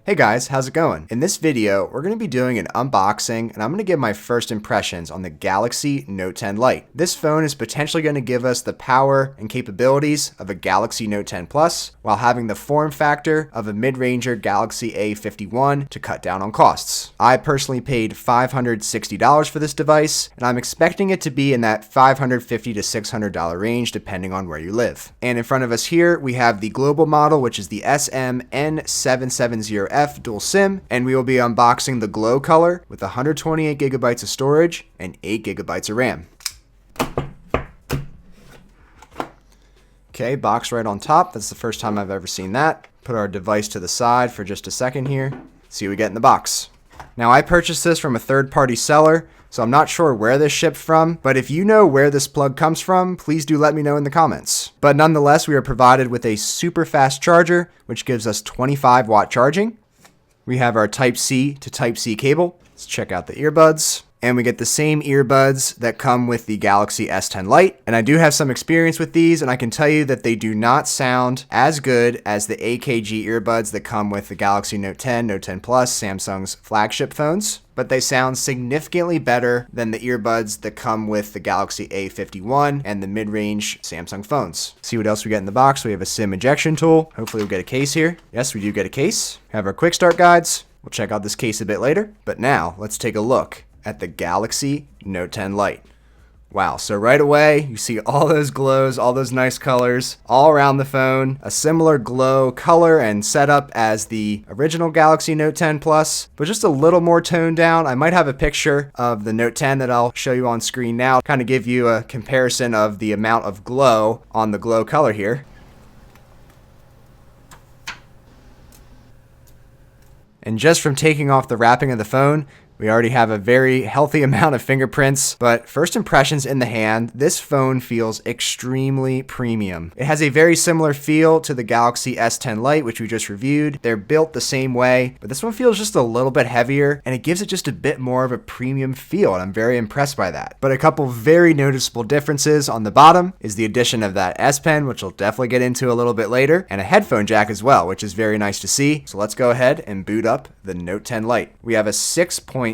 Hey guys, how's it going? In this video, we're going to be doing an unboxing and I'm going to give my first impressions on the Galaxy Note 10 Lite. This phone is potentially going to give us the power and capabilities of a Galaxy Note 10 Plus while having the form factor of a mid-ranger Galaxy A51 to cut down on costs. I personally paid $560 for this device and I'm expecting it to be in that $550 to $600 range depending on where you live. And in front of us here, we have the global model, which is the SM-N770F dual SIM, and we will be unboxing the Glow color with 128 gigabytes of storage and 8 gigabytes of RAM. Okay, box right on top. That's the first time I've ever seen that. Put our device to the side for just a second here. See what we get in the box. Now, I purchased this from a third-party seller, so I'm not sure where this shipped from, but if you know where this plug comes from, please do let me know in the comments. But nonetheless, we are provided with a super fast charger, which gives us 25-watt charging. We have our Type-C to Type-C cable. Let's check out the earbuds. And we get the same earbuds that come with the Galaxy S10 Lite. And I do have some experience with these, and I can tell you that they do not sound as good as the AKG earbuds that come with the Galaxy Note 10, Note 10 Plus, Samsung's flagship phones. But they sound significantly better than the earbuds that come with the Galaxy A51 and the mid-range Samsung phones. See what else we get in the box. We have a SIM ejection tool. Hopefully we'll get a case here. Yes, we do get a case. Have our quick start guides. We'll check out this case a bit later. But now let's take a look at the Galaxy Note 10 Lite. Wow, so right away, you see all those glows, all those nice colors all around the phone. A similar glow color and setup as the original Galaxy Note 10 Plus, but just a little more toned down. I might have a picture of the Note 10 that I'll show you on screen now, kind of give you a comparison of the amount of glow on the glow color here. And just from taking off the wrapping of the phone, we already have a very healthy amount of fingerprints, but first impressions in the hand, this phone feels extremely premium. It has a very similar feel to the Galaxy S10 Lite, which we just reviewed. They're built the same way, but this one feels just a little bit heavier, and it gives it just a bit more of a premium feel, and I'm very impressed by that. But a couple very noticeable differences on the bottom is the addition of that S Pen, which we'll definitely get into a little bit later, and a headphone jack as well, which is very nice to see. So let's go ahead and boot up the Note 10 Lite. We have a 6.7-inch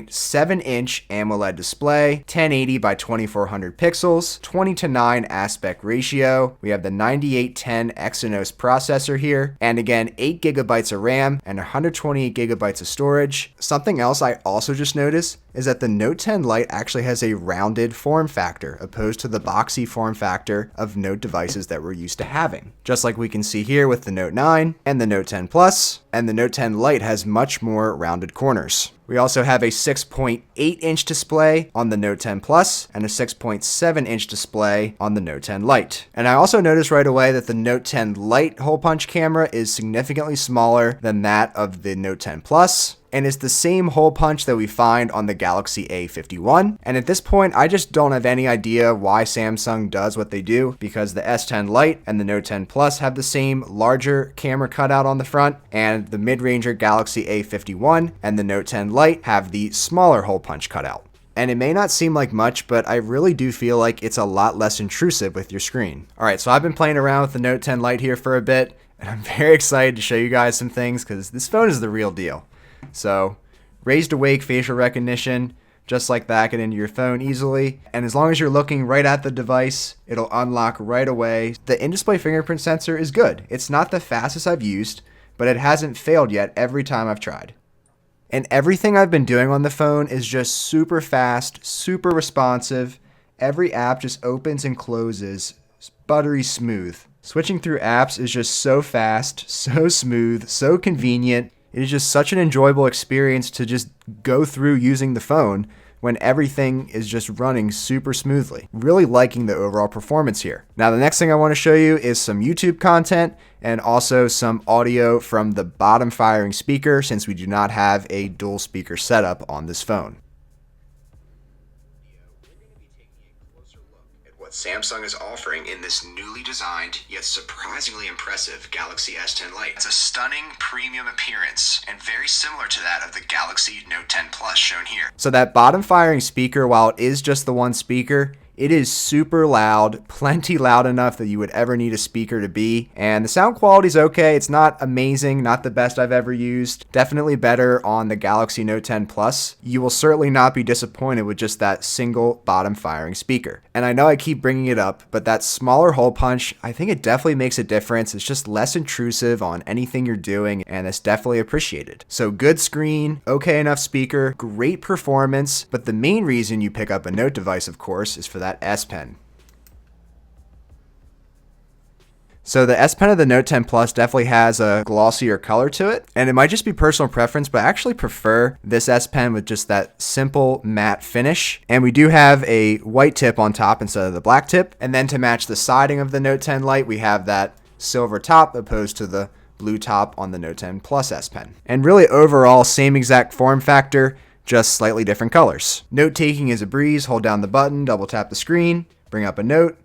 AMOLED display, 1080 by 2400 pixels, 20:9 aspect ratio. We have the 9810 Exynos processor here, and again, 8 gigabytes of RAM and 128 gigabytes of storage. Something else I also just noticed is that the Note 10 Lite actually has a rounded form factor, opposed to the boxy form factor of Note devices that we're used to having. Just like we can see here with the Note 9 and the Note 10 Plus, and the Note 10 Lite has much more rounded corners. We also have a 6.8-inch display on the Note 10 Plus and a 6.7-inch display on the Note 10 Lite. And I also noticed right away that the Note 10 Lite hole punch camera is significantly smaller than that of the Note 10 Plus, and it's the same hole punch that we find on the Galaxy A51. And at this point, I just don't have any idea why Samsung does what they do, because the S10 Lite and the Note 10 Plus have the same larger camera cutout on the front, and the mid-ranger Galaxy A51 and the Note 10 Lite have the smaller hole punch cutout. And it may not seem like much, but I really do feel like it's a lot less intrusive with your screen. All right, so I've been playing around with the Note 10 Lite here for a bit, and I'm very excited to show you guys some things because this phone is the real deal. So, raised awake facial recognition, just like that, get into your phone easily. And as long as you're looking right at the device, it'll unlock right away. The in-display fingerprint sensor is good. It's not the fastest I've used, but it hasn't failed yet every time I've tried. And everything I've been doing on the phone is just super fast, super responsive. Every app just opens and closes, it's buttery smooth. Switching through apps is just so fast, so smooth, so convenient. It is just such an enjoyable experience to just go through using the phone when everything is just running super smoothly. Really liking the overall performance here. Now, the next thing I want to show you is some YouTube content and also some audio from the bottom firing speaker, since we do not have a dual speaker setup on this phone. Samsung is offering in this newly designed yet surprisingly impressive Galaxy S10 Lite. It's a stunning premium appearance and very similar to that of the Galaxy Note 10 Plus shown here. So that bottom firing speaker, while it is just the one speaker, It is super loud, plenty loud enough that you would ever need a speaker to be. And the sound quality is okay. It's not amazing, not the best I've ever used. Definitely better on the Galaxy Note 10 Plus. You will certainly not be disappointed with just that single bottom firing speaker. And I know I keep bringing it up, but that smaller hole punch, I think it definitely makes a difference. It's just less intrusive on anything you're doing, and it's definitely appreciated. So good screen, okay enough speaker, great performance, but the main reason you pick up a Note device, of course, is for that S Pen. So the S Pen of the Note 10 Plus definitely has a glossier color to it, and it might just be personal preference, but I actually prefer this S Pen with just that simple matte finish. And we do have a white tip on top instead of the black tip. And then to match the siding of the Note 10 Lite, we have that silver top opposed to the blue top on the Note 10 Plus S Pen. And really overall, same exact form factor, just slightly different colors. Note taking is a breeze. Hold down the button, double tap the screen, bring up a note,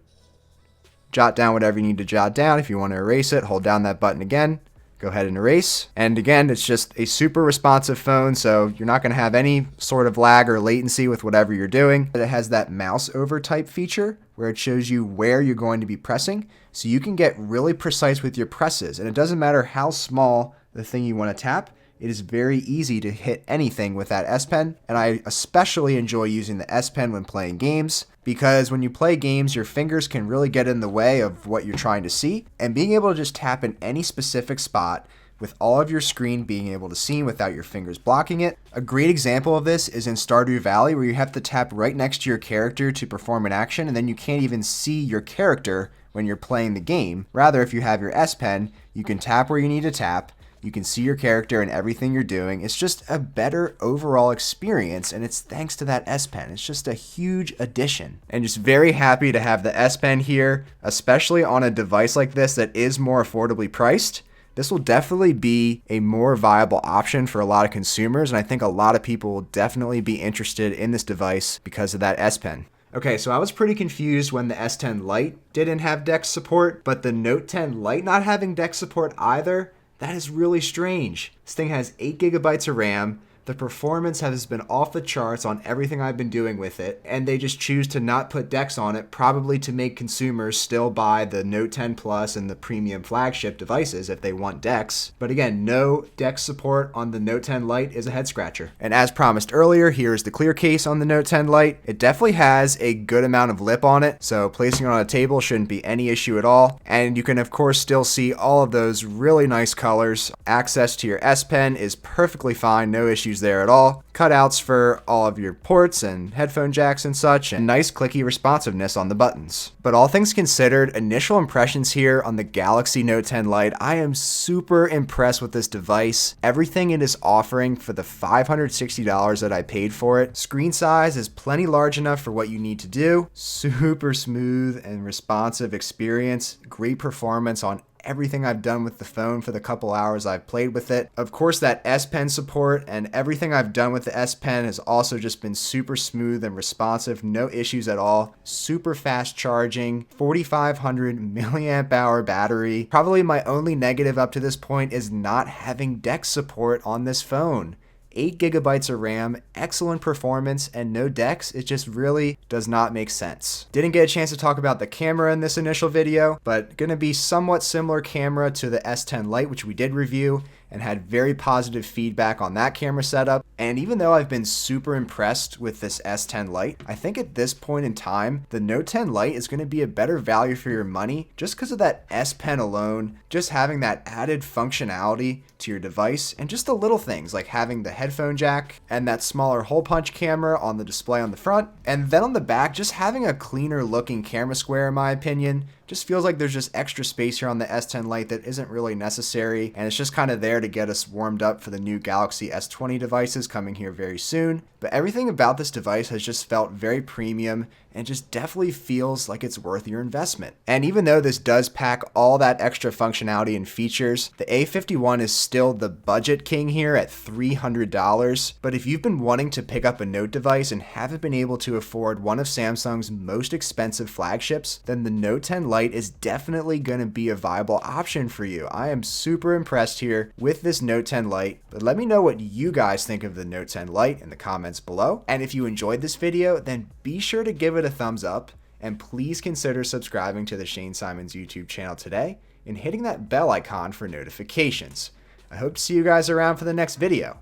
jot down whatever you need to jot down. If you want to erase it, hold down that button again, go ahead and erase. And again, it's just a super responsive phone, so you're not going to have any sort of lag or latency with whatever you're doing. It has that mouse over type feature where it shows you where you're going to be pressing, so you can get really precise with your presses. And it doesn't matter how small the thing you want to tap. It is very easy to hit anything with that S Pen, and I especially enjoy using the S Pen when playing games, because when you play games, your fingers can really get in the way of what you're trying to see, and being able to just tap in any specific spot with all of your screen being able to see without your fingers blocking it. A great example of this is in Stardew Valley, where you have to tap right next to your character to perform an action, and then you can't even see your character when you're playing the game. Rather, if you have your S Pen, you can tap where you need to tap, you can see your character and everything you're doing. It's just a better overall experience, and it's thanks to that S Pen. It's just a huge addition. And just very happy to have the S Pen here, especially on a device like this that is more affordably priced. This will definitely be a more viable option for a lot of consumers, and I think a lot of people will definitely be interested in this device because of that S Pen. Okay, so I was pretty confused when the S10 Lite didn't have Dex support, but the Note 10 Lite not having Dex support either, that is really strange. This thing has 8 gigabytes of RAM. The performance has been off the charts on everything I've been doing with it, and they just choose to not put Dex on it, probably to make consumers still buy the Note 10 Plus and the premium flagship devices if they want Dex. But again, no Dex support on the Note 10 Lite is a head scratcher. And as promised earlier, here's the clear case on the Note 10 Lite. It definitely has a good amount of lip on it, so placing it on a table shouldn't be any issue at all. And you can of course still see all of those really nice colors. Access to your S Pen is perfectly fine, no issues there at all. Cutouts for all of your ports and headphone jacks and such, and nice clicky responsiveness on the buttons. But all things considered, initial impressions here on the Galaxy Note 10 Lite, I am super impressed with this device. Everything it is offering for the $560 that I paid for it. Screen size is plenty large enough for what you need to do. Super smooth and responsive experience. Great performance on everything I've done with the phone for the couple hours I've played with it. Of course, that S Pen support and everything I've done with the S Pen has also just been super smooth and responsive, no issues at all. Super fast charging, 4,500 milliamp hour battery. Probably my only negative up to this point is not having Dex support on this phone. 8 gigabytes of RAM, excellent performance, and no Dex. It just really does not make sense. Didn't get a chance to talk about the camera in this initial video, but gonna be somewhat similar camera to the S10 Lite, which we did review and had very positive feedback on that camera setup. And even though I've been super impressed with this S10 Lite, I think at this point in time, the Note 10 Lite is going to be a better value for your money just because of that S Pen alone, just having that added functionality to your device, and just the little things like having the headphone jack and that smaller hole punch camera on the display on the front. And then on the back, just having a cleaner looking camera square, in my opinion. Just feels like there's just extra space here on the S10 Lite that isn't really necessary, and it's just kind of there to get us warmed up for the new Galaxy S20 devices coming here very soon. But everything about this device has just felt very premium and just definitely feels like it's worth your investment. And even though this does pack all that extra functionality and features, the A51 is still the budget king here at $300. But if you've been wanting to pick up a Note device and haven't been able to afford one of Samsung's most expensive flagships, then the Note 10 Lite is definitely going to be a viable option for you. I am super impressed here with this Note 10 Lite, but let me know what you guys think of the Note 10 Lite in the comments below. And if you enjoyed this video, then be sure to give it a thumbs up. and please consider subscribing to the Shane Symonds YouTube channel today and hitting that bell icon for notifications. I hope to see you guys around for the next video.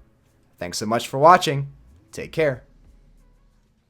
Thanks so much for watching. Take care.